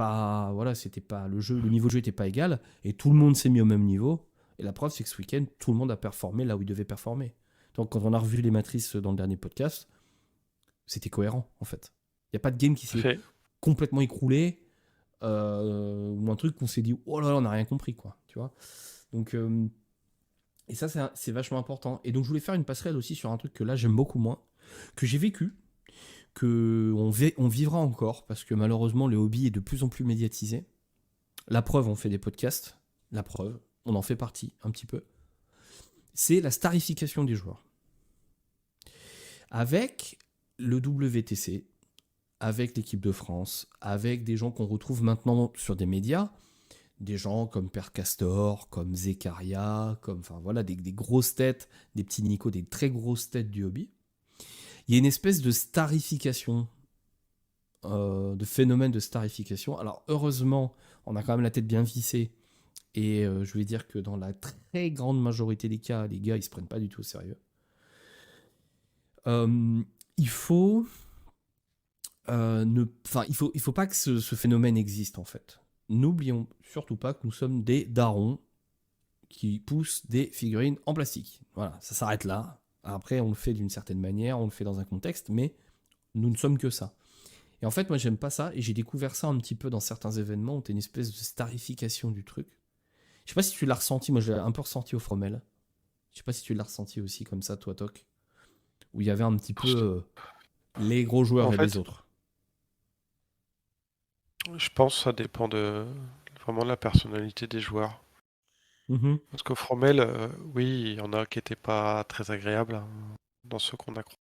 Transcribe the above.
pas, voilà, c'était pas le jeu, le niveau de jeu était pas égal, et tout le monde s'est mis au même niveau. Et la preuve, c'est que ce week-end, tout le monde a performé là où il devait performer. Donc, quand on a revu les matrices dans le dernier podcast, c'était cohérent, en fait. Il n'y a pas de game qui s'est Fait. complètement écroulé, ou un truc qu'on s'est dit, oh là là, on n'a rien compris, quoi. Tu vois. Donc, et ça, c'est vachement important. Et donc, je voulais faire une passerelle aussi sur un truc que là, j'aime beaucoup moins, que j'ai vécu, que on vivra encore, parce que malheureusement, le hobby est de plus en plus médiatisé. La preuve, on fait des podcasts. La preuve, on en fait partie, un petit peu. C'est la starification des joueurs. Avec le WTC, avec l'équipe de France, avec des gens qu'on retrouve maintenant sur des médias, des gens comme Père Castor, comme Zekaria, comme, enfin voilà, des grosses têtes, des petits Nico, des très grosses têtes du hobby. Il y a une espèce de starification, de phénomène de starification. Alors heureusement, on a quand même la tête bien vissée, et je vais dire que dans la très grande majorité des cas, les gars, ils se prennent pas du tout au sérieux. Il faut il faut pas que ce phénomène existe, en fait. N'oublions surtout pas que nous sommes des darons qui poussent des figurines en plastique. Voilà, ça s'arrête là. Après, on le fait d'une certaine manière, on le fait dans un contexte, mais nous ne sommes que ça. Et en fait, moi, j'aime pas ça, et j'ai découvert ça un petit peu dans certains événements où t'as une espèce de starification du truc. Je sais pas si tu l'as ressenti, moi, je l'ai un peu ressenti au Fromel. Je sais pas si tu l'as ressenti aussi comme ça, toi, Toc, où il y avait un petit peu les gros joueurs En et les fait, autres. je pense que ça dépend vraiment de la personnalité des joueurs. Mhm. Parce qu'au Fromel, oui, il y en a qui étaient pas très agréables, hein, dans ceux qu'on a croisés.